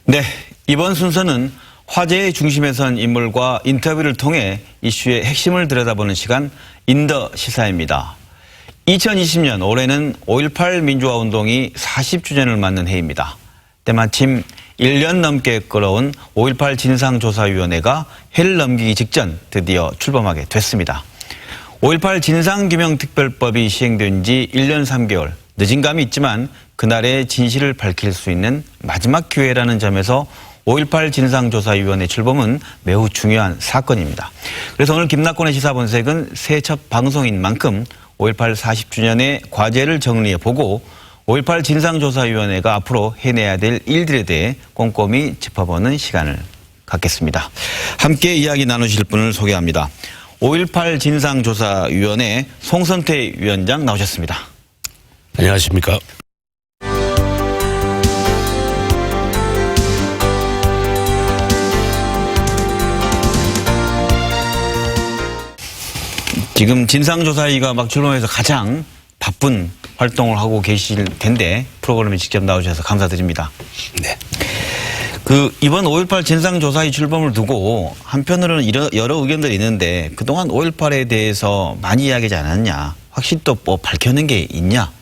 네, 이번 순서는 화제의 중심에 선 인물과 인터뷰를 통해 이슈의 핵심을 들여다보는 시간 인더 시사입니다. 2020년 올해는 5.18 민주화 운동이 40주년을 맞는 해입니다. 때마침 1년 넘게 끌어온 5.18 진상조사위원회가 해를 넘기기 직전 드디어 출범하게 됐습니다. 5.18 진상규명특별법이 시행된 지 1년 3개월, 늦은 감이 있지만 그날의 진실을 밝힐 수 있는 마지막 기회라는 점에서 5.18 진상조사위원회 출범은 매우 중요한 사건입니다. 그래서 오늘 김낙곤의 시사본색은 새해 첫 방송인 만큼 5.18 40주년의 과제를 정리해보고 5.18 진상조사위원회가 앞으로 해내야 될 일들에 대해 꼼꼼히 짚어보는 시간을 갖겠습니다. 함께 이야기 나누실 분을 소개합니다. 5.18 진상조사위원회 송선태 위원장 나오셨습니다. 안녕하십니까. 지금 진상조사위가 막 출범해서 가장 바쁜 활동을 하고 계실 텐데 프로그램에 직접 나오셔서 감사드립니다. 네. 이번 5.18 진상조사위 출범을 두고 한편으로는 여러 의견들이 있는데 그동안 5.18에 대해서 많이 이야기하지 않았냐, 확실히 또 뭐 밝혀낸 게 있냐,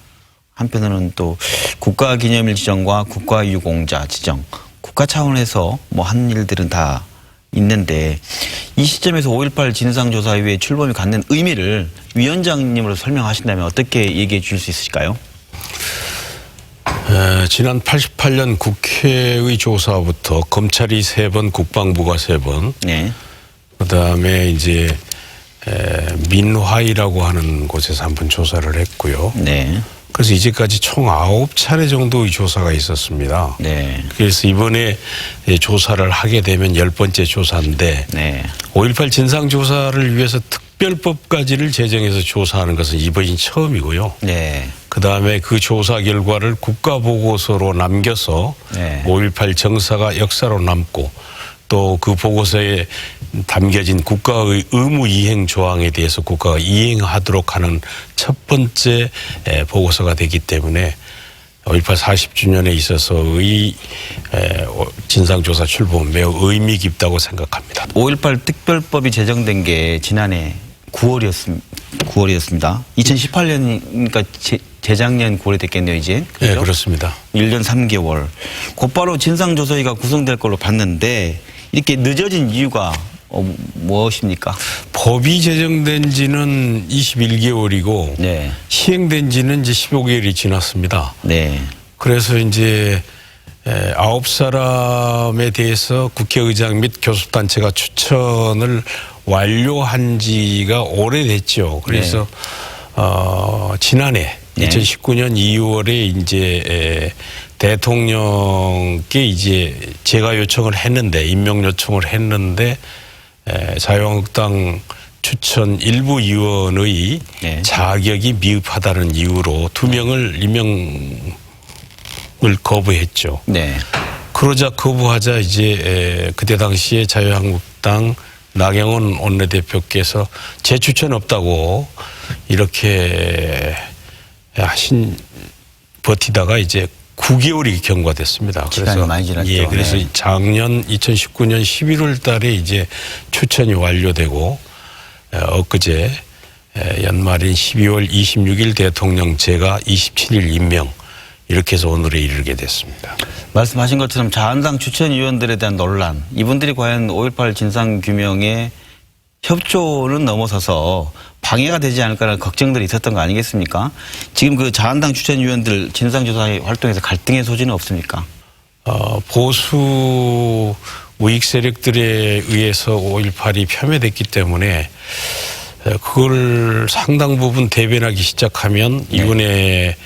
한편으로는 또 국가기념일 지정과 국가유공자 지정, 국가 차원에서 뭐 한 일들은 다 있는데 이 시점에서 5.18 진상조사위의 출범이 갖는 의미를 위원장님으로 설명하신다면 어떻게 얘기해 주실 수 있으실까요? 지난 88년 국회의 조사부터 검찰이 3번, 국방부가 3번, 네. 그다음에 이제 민화이라고 하는 곳에서 한번 조사를 했고요. 네. 그래서 이제까지 총 9차례 정도의 조사가 있었습니다. 네. 그래서 이번에 조사를 하게 되면 10번째 조사인데 네. 5.18 진상조사를 위해서 특별법까지를 제정해서 조사하는 것은 이번이 처음이고요. 네. 그다음에 그 조사 결과를 국가보고서로 남겨서 네. 5.18 정사가 역사로 남고 또 그 보고서에 담겨진 국가의 의무 이행 조항에 대해서 국가가 이행하도록 하는 첫 번째 보고서가 되기 때문에 5.18 40주년에 있어서의 진상조사 출범은 매우 의미 깊다고 생각합니다. 5.18 특별법이 제정된 게 지난해 9월이었습니다. 2018년이니까 재작년 9월이 됐겠네요, 이제. 그렇죠? 네, 그렇습니다. 1년 3개월. 곧바로 진상조사위가 구성될 걸로 봤는데 이렇게 늦어진 이유가 무엇입니까? 법이 제정된 지는 21개월이고 네. 시행된 지는 이제 15개월이 지났습니다. 네. 그래서 이제 9사람에 대해서 국회의장 및 교섭단체가 추천을 완료한 지가 오래됐죠. 그래서 지난해 네. 2019년 2월에 이제 대통령께 이제 제가 요청을 했는데, 임명 요청을 했는데 자유한국당 추천 일부 의원의 네. 자격이 미흡하다는 이유로 2명을 임명을 거부했죠. 네. 그러자 거부하자 이제 그때 당시에 자유한국당 나경원 원내대표께서 제 추천 없다고 이렇게 버티다가 이제 9개월이 경과됐습니다. 시간이 많이 지났죠. 예, 그래서 네. 작년 2019년 11월 달에 이제 추천이 완료되고 엊그제 연말인 12월 26일 대통령 제가 27일 임명, 이렇게 해서 오늘에 이르게 됐습니다. 말씀하신 것처럼 자한당 추천위원들에 대한 논란, 이분들이 과연 5.18 진상규명에 협조는 넘어서서 방해가 되지 않을까라는 걱정들이 있었던 거 아니겠습니까? 지금 그 자한당 추천위원들 진상조사 활동에서 갈등의 소지는 없습니까? 보수 우익 세력들에 의해서 5.18이 폄훼됐기 때문에 그걸 상당 부분 대변하기 시작하면 이번에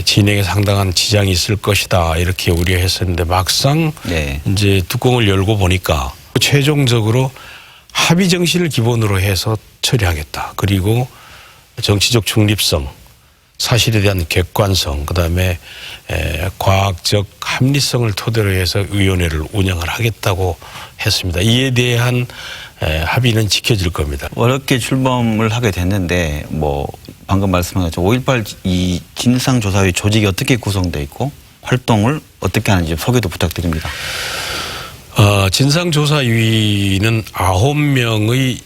진행에 상당한 지장이 있을 것이다, 이렇게 우려했었는데 막상 네. 이제 뚜껑을 열고 보니까 최종적으로 합의 정신을 기본으로 해서 처리하겠다. 그리고 정치적 중립성, 사실에 대한 객관성, 그다음에 과학적 합리성을 토대로 해서 위원회를 운영을 하겠다고 했습니다. 이에 대한 합의는 지켜질 겁니다. 어렵게 출범을 하게 됐는데 뭐 방금 말씀하신 5.18 이 진상조사위 조직이 어떻게 구성되어 있고 활동을 어떻게 하는지 소개도 부탁드립니다. 진상조사위는 9명의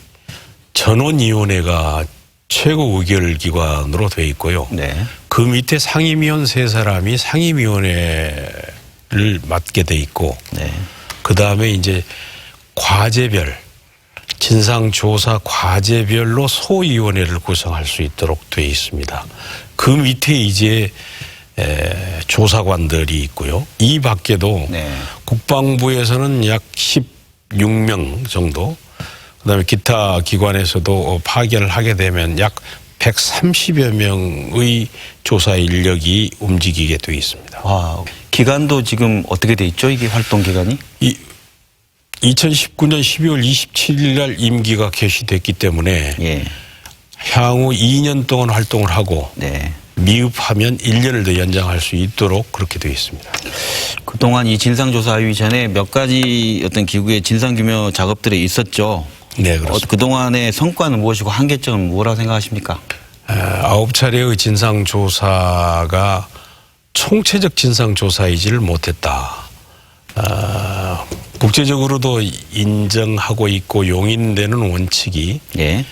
전원위원회가 최고 의결기관으로 되어 있고요. 네. 그 밑에 상임위원 3사람이 상임위원회를 맡게 돼 있고, 네. 그 다음에 이제 과제별, 진상조사 과제별로 소위원회를 구성할 수 있도록 되어 있습니다. 그 밑에 이제 조사관들이 있고요. 이 밖에도 네. 국방부에서는 약 16명 정도, 그다음에 기타 기관에서도 파견을 하게 되면 약 130여 명의 조사 인력이 움직이게 되어 있습니다. 와, 기간도 지금 어떻게 돼 있죠? 이게 활동 기간이? 2019년 12월 27일 날 임기가 개시됐기 때문에 예. 향후 2년 동안 활동을 하고 네. 미흡하면 1년을 더 연장할 수 있도록 그렇게 되어 있습니다. 그동안 이 진상조사위 전에 몇 가지 어떤 기구의 진상규명 작업들이 있었죠. 네, 그렇습니다. 그동안의 성과는 무엇이고 한계점은 뭐라고 생각하십니까? 9차례의 진상조사가 총체적 진상조사이지를 못했다. 국제적으로도 인정하고 있고 용인되는 원칙이 예.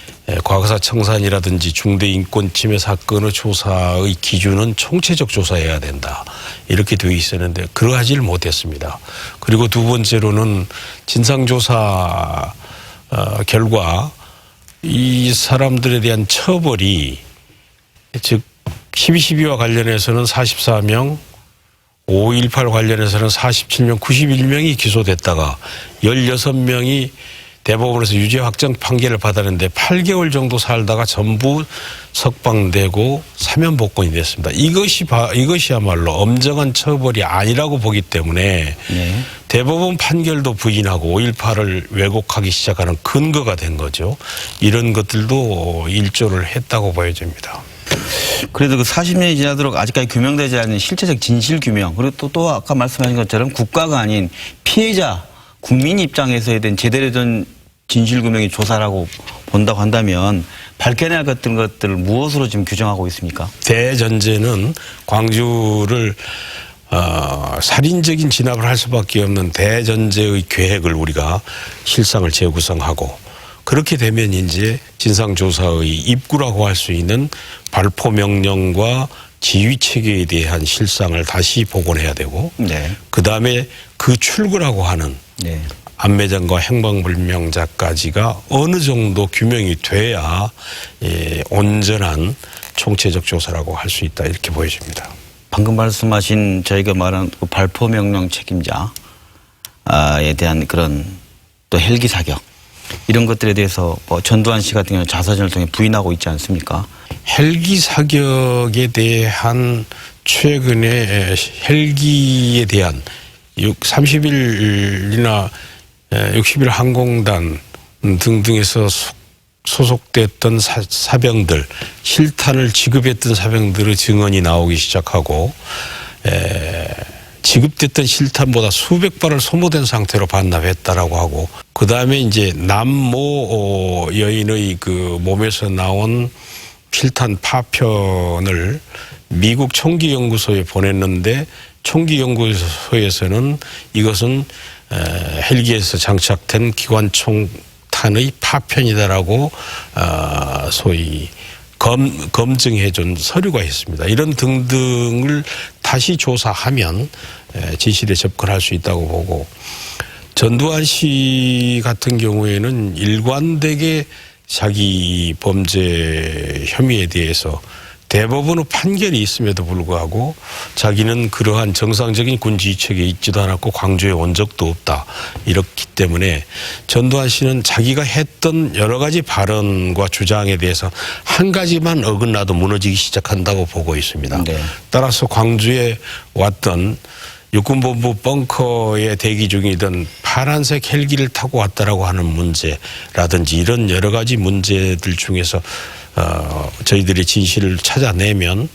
과거사 청산이라든지 중대 인권 침해 사건의 조사의 기준은 총체적 조사해야 된다. 이렇게 되어 있었는데 그러하지를 못했습니다. 그리고 두 번째로는 진상조사 결과 이 사람들에 대한 처벌이 즉 12.12와 관련해서는 44명, 5.18 관련해서는 47명, 91명이 기소됐다가 16명이 대법원에서 유죄 확정 판결을 받았는데 8개월 정도 살다가 전부 석방되고 사면 복권이 됐습니다. 이것이야말로 엄정한 처벌이 아니라고 보기 때문에 네. 대법원 판결도 부인하고 5.18을 왜곡하기 시작하는 근거가 된 거죠. 이런 것들도 일조를 했다고 보여집니다. 그래도 그 40년이 지나도록 아직까지 규명되지 않은 실체적 진실 규명, 그리고 또 아까 말씀하신 것처럼 국가가 아닌 피해자 국민 입장에서에 대한 제대로 된 진실 규명의 조사라고 본다고 한다면 밝혀내야 할 것들을 무엇으로 지금 규정하고 있습니까? 대전제는 광주를 살인적인 진압을 할 수밖에 없는 대전제의 계획을 우리가 실상을 재구성하고, 그렇게 되면 이제 진상조사의 입구라고 할 수 있는 발포 명령과 지휘 체계에 대한 실상을 다시 복원해야 되고, 네. 그 다음에 그 출구라고 하는 네. 안매장과 행방불명자까지가 어느 정도 규명이 돼야 온전한 총체적 조사라고 할 수 있다, 이렇게 보여집니다. 방금 말씀하신 저희가 말한 그 발포 명령 책임자에 대한 그런 또 헬기 사격, 이런 것들에 대해서 전두환 씨 같은 경우는 자서전을 통해 부인하고 있지 않습니까? 헬기 사격에 대한 최근에 헬기에 대한 30일이나 60일 항공단 등등에서 소속됐던 사병들, 실탄을 지급했던 사병들의 증언이 나오기 시작하고, 지급됐던 실탄보다 수백 발을 소모된 상태로 반납했다라고 하고, 그 다음에 이제 남모 여인의 그 몸에서 나온 실탄 파편을 미국 총기연구소에 보냈는데, 총기연구소에서는 이것은 헬기에서 장착된 기관총탄의 파편이다라고 소위 검증해준 서류가 있습니다. 이런 등등을 다시 조사하면 진실에 접근할 수 있다고 보고, 전두환 씨 같은 경우에는 일관되게 자기 범죄 혐의에 대해서 대법원의 판결이 있음에도 불구하고 자기는 그러한 정상적인 군지휘책에 있지도 않았고 광주에 온 적도 없다, 이렇기 때문에 전두환 씨는 자기가 했던 여러 가지 발언과 주장에 대해서 한 가지만 어긋나도 무너지기 시작한다고 보고 있습니다. 네. 따라서 광주에 왔던 육군본부 벙커에 대기 중이던 파란색 헬기를 타고 왔다라고 하는 문제라든지 이런 여러 가지 문제들 중에서 저희들이 진실을 찾아내면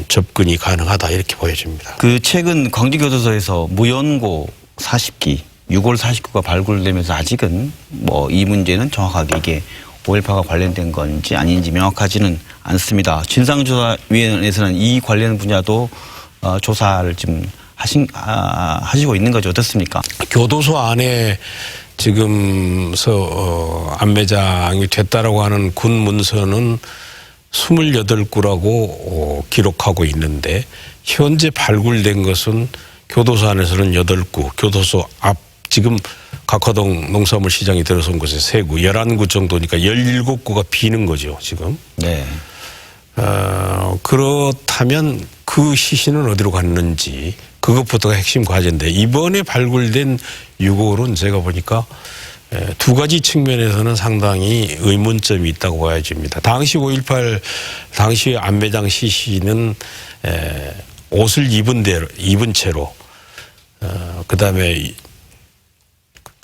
접근이 가능하다, 이렇게 보여집니다. 그 최근 광주교도소에서 무연고 40기, 6월 49가 발굴되면서 아직은 이 문제는 정확하게 이게 5.18과 관련된 건지 아닌지 명확하지는 않습니다. 진상조사위원회에서는 이 관련 분야도 조사를 지금 하시고 있는 거죠. 어떻습니까? 교도소 안에 지금 안매장이 됐다라고 하는 군 문서는 28구라고 기록하고 있는데 현재 발굴된 것은 교도소 안에서는 8구, 교도소 앞 지금 각화동 농산물 시장이 들어선 곳에 3구, 11구 정도니까 17구가 비는 거죠, 지금. 네. 그렇다면 그 시신은 어디로 갔는지 그것부터가 핵심 과제인데 이번에 발굴된 유골은 제가 보니까 2가지 측면에서는 상당히 의문점이 있다고 봐야집니다. 당시 5.18 당시 안매장 시신은 옷을 입은 채로 그다음에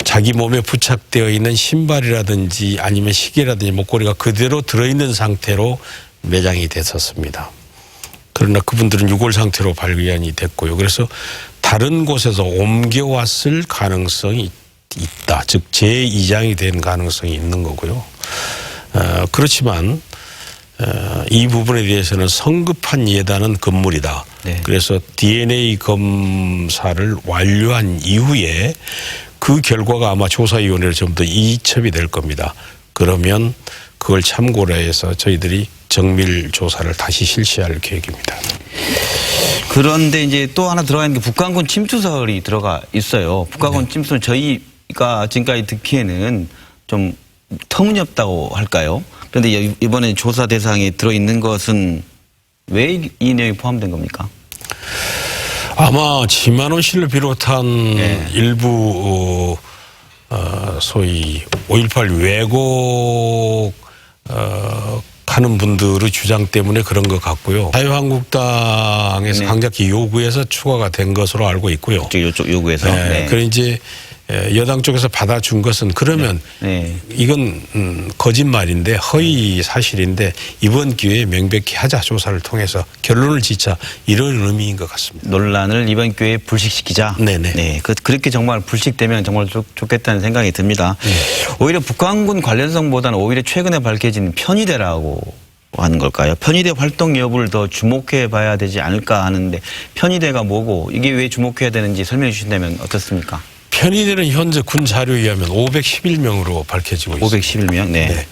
자기 몸에 부착되어 있는 신발이라든지 아니면 시계라든지 목걸이가 그대로 들어있는 상태로 매장이 됐었습니다. 그러나 그분들은 유골 상태로 발견이 됐고요. 그래서 다른 곳에서 옮겨왔을 가능성이 있다. 즉 제2장이 된 가능성이 있는 거고요. 그렇지만 이 부분에 대해서는 성급한 예단은 금물이다. 네. 그래서 DNA 검사를 완료한 이후에 그 결과가 아마 조사위원회로 좀 더 이첩이 될 겁니다. 그러면 그걸 참고로 해서 저희들이 정밀 조사를 다시 실시할 계획입니다. 그런데 이제 또 하나 들어가 있는 게 북한군 침투설이 들어가 있어요. 북한군 침투설 저희가 지금까지 듣기에는 좀 터무니없다고 할까요? 그런데 이번에 조사 대상에 들어있는 것은 왜 이 내용이 포함된 겁니까? 아마 지만원 씨를 비롯한 일부 소위 5.18 왜곡 하는 분들의 주장 때문에 그런 것 같고요. 자유한국당에서 강력히 요구해서 추가가 된 것으로 알고 있고요. 이쪽 요구에서. 그래 이제 여당 쪽에서 받아준 것은 그러면 이건 거짓말인데 허위 사실인데 이번 기회에 명백히 하자 조사를 통해서 결론을 짓자 이런 의미인 것 같습니다. 논란을 이번 기회에 불식시키자. 네네. 네, 그렇게 정말 불식되면 정말 좋겠다는 생각이 듭니다. 오히려 북한군 관련성보다는 오히려 최근에 밝혀진 편의대라고 하는 걸까요? 편의대 활동 여부를 더 주목해 봐야 되지 않을까 하는데 편의대가 뭐고 이게 왜 주목해야 되는지 설명해 주신다면 어떻습니까? 편의대는 현재 군 자료에 의하면 511명으로 밝혀지고 있습니다. 511명? 네.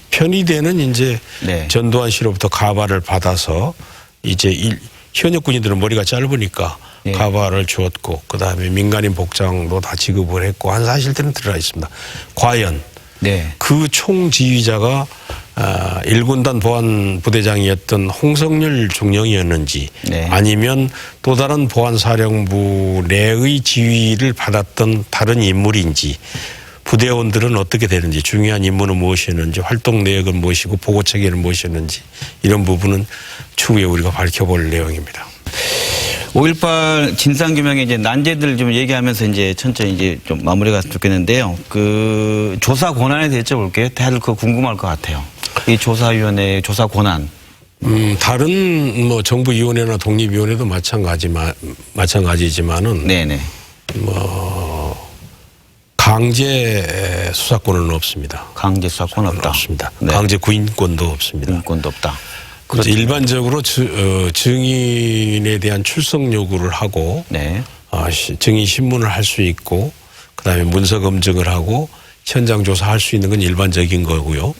편의대는 이제 전두환 씨로부터 가발을 받아서 이제 현역 군인들은 머리가 짧으니까 가발을 주었고 그다음에 민간인 복장도 다 지급을 했고 한 사실들은 드러나 있습니다. 과연 그 총지휘자가 1군단 보안부대장이었던 홍성열 중령이었는지 아니면 또 다른 보안사령부 내의 지휘를 받았던 다른 인물인지 부대원들은 어떻게 되는지 중요한 임무는 무엇이었는지 활동 내역은 무엇이고 보고 체계는 무엇이었는지 이런 부분은 추후에 우리가 밝혀볼 내용입니다. 5.18 진상규명의 이제 난제들 좀 얘기하면서 이제 천천히 이제 좀 마무리가 좋겠는데요. 그 조사 권한에 대해 여쭤볼게요. 다들 그거 궁금할 것 같아요. 이 조사위원회의 조사 권한. 다른 뭐 정부위원회나 독립위원회도 마찬가지지만은 강제 수사권은 없습니다. 강제 수사권 없다. 없습니다. 강제 구인권도 없습니다. 구인권도 없다. 그렇죠. 일반적으로 증인에 대한 출석 요구를 하고 증인 신문을 할 수 있고 그다음에 문서 검증을 하고 현장 조사할 수 있는 건 일반적인 거고요.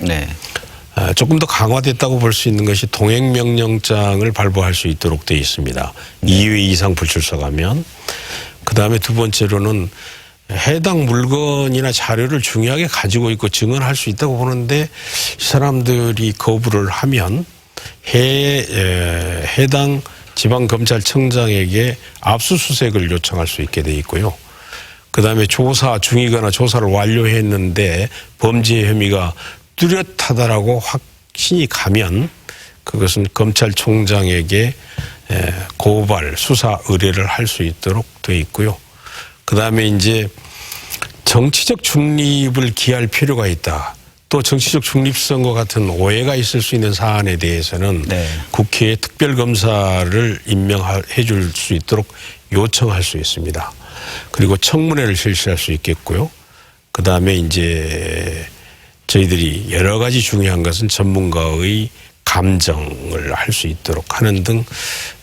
조금 더 강화됐다고 볼 수 있는 것이 동행명령장을 발부할 수 있도록 되어 있습니다. 2회 이상 불출석하면. 그다음에 두 번째로는 해당 물건이나 자료를 중요하게 가지고 있고 증언할 수 있다고 보는데 이 사람들이 거부를 하면 해당 지방검찰청장에게 압수수색을 요청할 수 있게 돼 있고요. 그다음에 조사 중이거나 조사를 완료했는데 범죄 혐의가 뚜렷하다라고 확신이 가면 그것은 검찰총장에게 고발, 수사 의뢰를 할 수 있도록 돼 있고요. 그다음에 이제 정치적 중립을 기할 필요가 있다. 또 정치적 중립성과 같은 오해가 있을 수 있는 사안에 대해서는 국회에 특별검사를 임명해 줄 수 있도록 요청할 수 있습니다. 그리고 청문회를 실시할 수 있겠고요. 그다음에 이제 저희들이 여러 가지 중요한 것은 전문가의 감정을 할 수 있도록 하는 등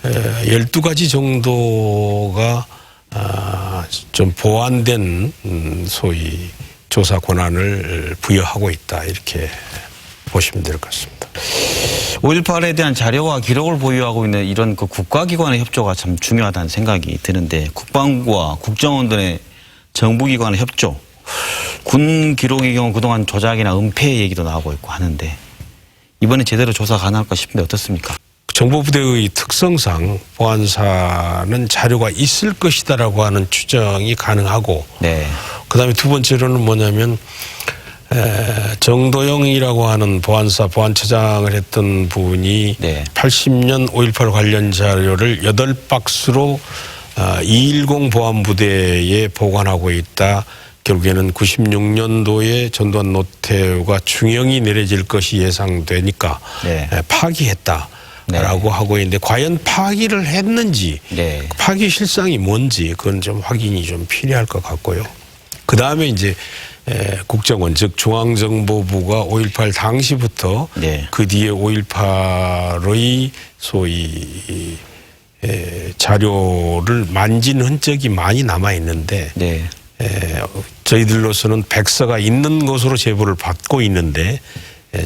12가지 정도가 좀 보완된 소위 조사 권한을 부여하고 있다 이렇게 보시면 될 것 같습니다. 5.18에 대한 자료와 기록을 보유하고 있는 이런 그 국가기관의 협조가 참 중요하다는 생각이 드는데 국방부와 국정원 등의 정부기관의 협조, 군 기록의 경우 그동안 조작이나 은폐 얘기도 나오고 있고 하는데 이번에 제대로 조사 가능할까 싶은데 어떻습니까? 정보부대의 특성상 보안사는 자료가 있을 것이다라고 하는 추정이 가능하고 네. 그다음에 두 번째로는 뭐냐면 정도영이라고 하는 보안사 보안처장을 했던 분이 네. 80년 5.18 관련 자료를 8박스로 210 보안부대에 보관하고 있다. 결국에는 96년도에 전두환 노태우가 중형이 내려질 것이 예상되니까 네. 파기했다라고 네. 하고 있는데 과연 파기를 했는지 네. 파기 실상이 뭔지 그건 좀 확인이 좀 필요할 것 같고요. 그다음에 이제 국정원 즉 중앙정보부가 5.18 당시부터 네. 그 뒤에 5.18의 소위 자료를 만진 흔적이 많이 남아 있는데 네. 저희들로서는 백서가 있는 것으로 제보를 받고 있는데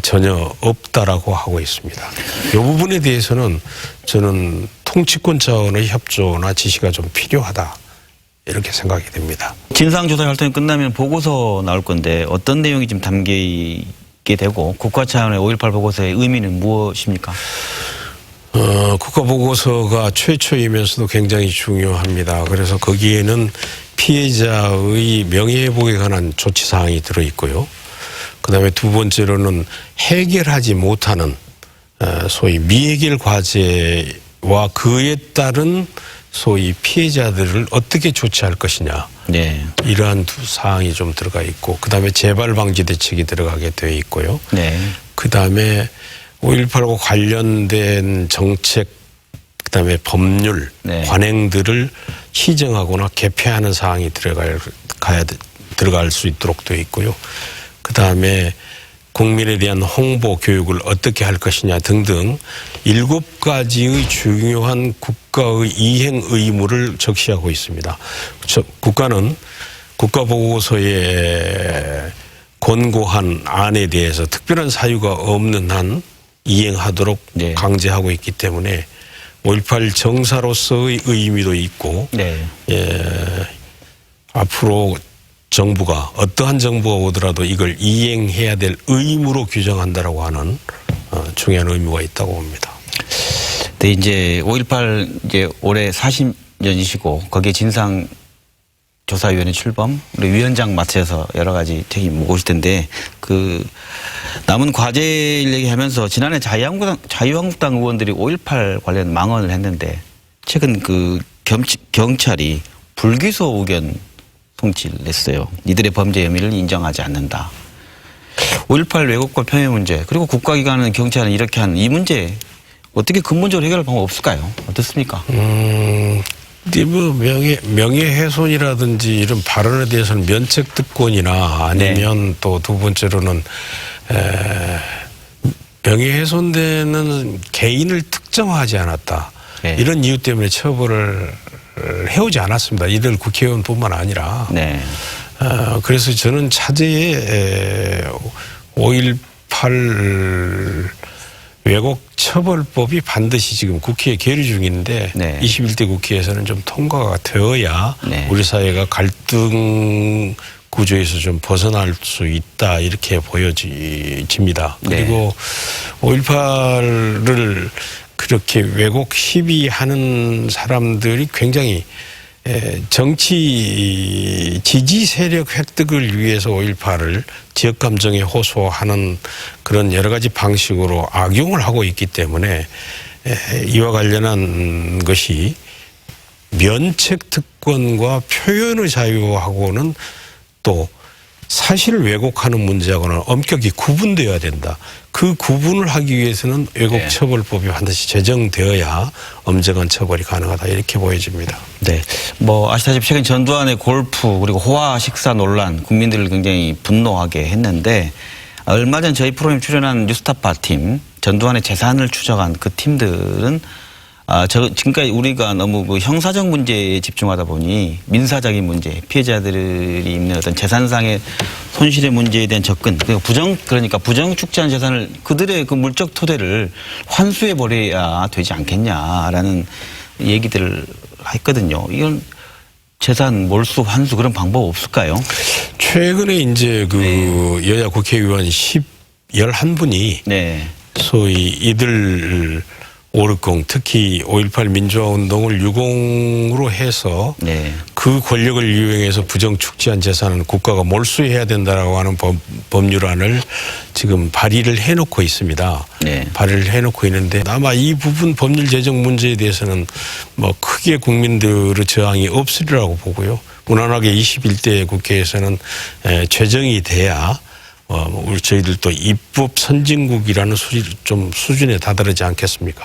전혀 없다라고 하고 있습니다. 이 부분에 대해서는 저는 통치권 차원의 협조나 지시가 좀 필요하다 이렇게 생각이 됩니다. 진상조사 활동이 끝나면 보고서 나올 건데 어떤 내용이 좀 담기게 되고 국가 차원의 5.18 보고서의 의미는 무엇입니까? 국가보고서가 최초이면서도 굉장히 중요합니다. 그래서 거기에는 피해자의 명예회복에 관한 조치사항이 들어있고요. 그다음에 두 번째로는 해결하지 못하는 소위 미해결 과제와 그에 따른 소위 피해자들을 어떻게 조치할 것이냐. 네. 이러한 두 사항이 좀 들어가 있고 그다음에 재발 방지 대책이 들어가게 되어 있고요. 네. 그다음에 5.18과 관련된 정책 그다음에 법률 네. 관행들을 시정하거나 개폐하는 사항이 들어갈 수 있도록 되어 있고요. 그다음에 국민에 대한 홍보 교육을 어떻게 할 것이냐 등등 7가지의 중요한 국가의 이행 의무를 적시하고 있습니다. 국가는 국가보고서에 권고한 안에 대해서 특별한 사유가 없는 한 이행하도록 네. 강제하고 있기 때문에 5.18 정사로서의 의미도 있고 네. 앞으로 정부가 어떠한 정부가 오더라도 이걸 이행해야 될 의무로 규정한다라고 하는 중요한 의무가 있다고 봅니다. 네, 이제 5.18 이제 올해 40년이시고 거기에 진상조사위원회 출범, 우리 위원장 맡으셔서 여러 가지 책임 묻고 있을 텐데 그 남은 과제를 얘기하면서 지난해 자유한국당 의원들이 5.18 관련 망언을 했는데 최근 그 경찰이 불기소 의견 송치를 냈어요. 이들의 범죄 혐의를 인정하지 않는다. 5.18 왜곡과 폄훼 문제 그리고 국가기관은 경찰은 이렇게 한 이 문제 어떻게 근본적으로 해결할 방법 없을까요? 어떻습니까? 뭐 명예훼손이라든지 이런 발언에 대해서는 면책특권이나 아니면 또 두 번째로는 명예훼손되는 개인을 특정하지 않았다. 네. 이런 이유 때문에 처벌을 해오지 않았습니다. 이들 국회의원뿐만 아니라. 네. 그래서 저는 차제에 5.18 왜곡 처벌법이 반드시 지금 국회에 계류 중인데 네. 21대 국회에서는 좀 통과가 되어야 네. 우리 사회가 갈등 구조에서 좀 벗어날 수 있다 이렇게 보여집니다. 네. 그리고 5.18을 그렇게 왜곡 시비하는 사람들이 굉장히 정치 지지 세력 획득을 위해서 5.18을 지역 감정에 호소하는 그런 여러 가지 방식으로 악용을 하고 있기 때문에 이와 관련한 것이 면책 특권과 표현의 자유하고는 또 사실을 왜곡하는 문제하고는 엄격히 구분되어야 된다. 그 구분을 하기 위해서는 왜곡 처벌법이 반드시 제정되어야 엄정한 처벌이 가능하다 이렇게 보여집니다. 네. 뭐 아시다시피 최근 전두환의 골프 그리고 호화 식사 논란 국민들을 굉장히 분노하게 했는데 얼마 전 저희 프로그램 출연한 뉴스타파 팀 전두환의 재산을 추적한 그 팀들은 지금까지 우리가 너무 그 형사적 문제에 집중하다 보니 민사적인 문제, 피해자들이 있는 어떤 재산상의 손실의 문제에 대한 접근, 그러니까 부정 축제한 재산을 그들의 그 물적 토대를 환수해 버려야 되지 않겠냐라는 얘기들을 했거든요. 이건 재산 몰수 환수 그런 방법 없을까요? 최근에 이제 그 여야 국회의원 11분이 네. 소위 이들 5.60 특히 5.18 민주화운동을 유공으로 해서 네. 그 권력을 이용해서 부정 축제한 재산은 국가가 몰수해야 된다라고 하는 법률안을 지금 발의를 해놓고 있습니다. 네. 발의를 해놓고 있는데 아마 이 부분 법률 제정 문제에 대해서는 뭐 크게 국민들의 저항이 없으리라고 보고요. 무난하게 21대 국회에서는 제정이 돼야 우리 저희들도 입법 선진국이라는 수준에 다다르지 않겠습니까?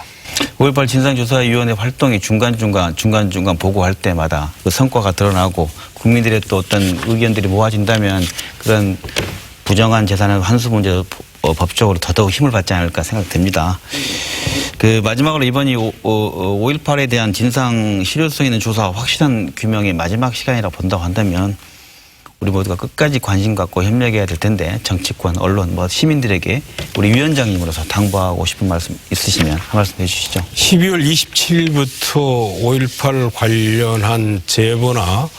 5.18 진상조사위원회 활동이 중간중간 보고할 때마다 그 성과가 드러나고 국민들의 또 어떤 의견들이 모아진다면 그런 부정한 재산의 환수 문제도 법적으로 더더욱 힘을 받지 않을까 생각됩니다. 그 마지막으로 이번이 5.18에 대한 진상 실효성 있는 조사와 확실한 규명의 마지막 시간이라고 본다고 한다면 우리 모두가 끝까지 관심 갖고 협력해야 될 텐데 정치권, 언론, 시민들에게 우리 위원장님으로서 당부하고 싶은 말씀 있으시면 한 말씀 해주시죠. 12월 27일부터 5.18 관련한 제보나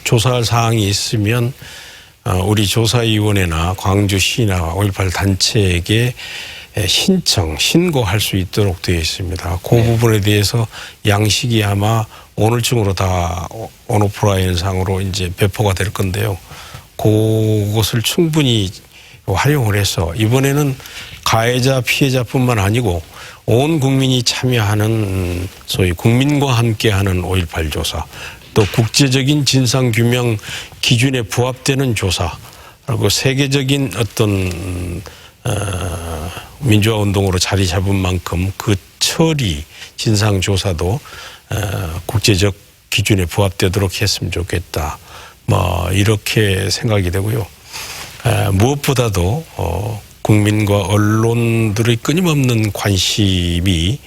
조사할 사항이 있으면 우리 조사위원회나 광주시나 5.18 단체에게 신고할 수 있도록 되어 있습니다. 그 부분에 대해서 양식이 아마 오늘쯤으로 다 온오프라인 상으로 이제 배포가 될 건데요. 그것을 충분히 활용을 해서 이번에는 가해자, 피해자뿐만 아니고 온 국민이 참여하는 소위 국민과 함께하는 5.18 조사, 또 국제적인 진상규명 기준에 부합되는 조사, 그리고 세계적인 어떤 민주화운동으로 자리 잡은 만큼 그 처리, 진상조사도 국제적 기준에 부합되도록 했으면 좋겠다. 이렇게 생각이 되고요. 무엇보다도 국민과 언론들의 끊임없는 관심이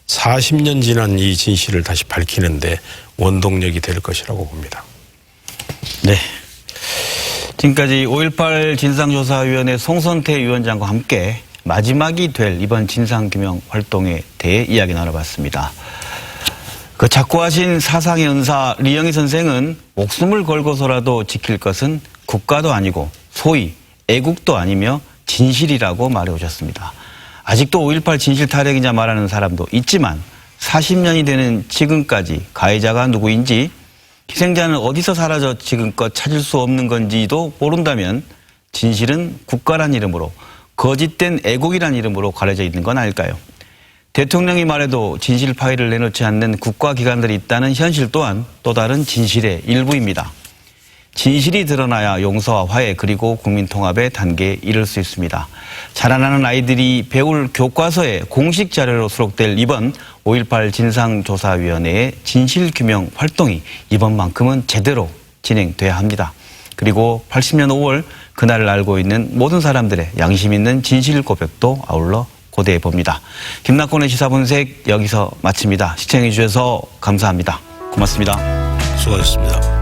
40년 지난 이 진실을 다시 밝히는데 원동력이 될 것이라고 봅니다. 네. 지금까지 5.18 진상조사위원회 송선태 위원장과 함께 마지막이 될 이번 진상규명 활동에 대해 이야기 나눠봤습니다. 그 작고하신 사상의 은사 리영희 선생은 목숨을 걸고서라도 지킬 것은 국가도 아니고 소위 애국도 아니며 진실이라고 말해오셨습니다. 아직도 5.18 진실 타령이냐 말하는 사람도 있지만 40년이 되는 지금까지 가해자가 누구인지 희생자는 어디서 사라져 지금껏 찾을 수 없는 건지도 모른다면 진실은 국가란 이름으로 거짓된 애국이란 이름으로 가려져 있는 건 아닐까요? 대통령이 말해도 진실 파일을 내놓지 않는 국가기관들이 있다는 현실 또한 또 다른 진실의 일부입니다. 진실이 드러나야 용서와 화해 그리고 국민통합의 단계에 이를 수 있습니다. 자라나는 아이들이 배울 교과서에 공식 자료로 수록될 이번 5.18 진상조사위원회의 진실규명 활동이 이번만큼은 제대로 진행돼야 합니다. 그리고 80년 5월 그날을 알고 있는 모든 사람들의 양심 있는 진실 고백도 아울러 고대해 봅니다. 김낙곤의 시사분석 여기서 마칩니다. 시청해 주셔서 감사합니다. 고맙습니다. 수고하셨습니다.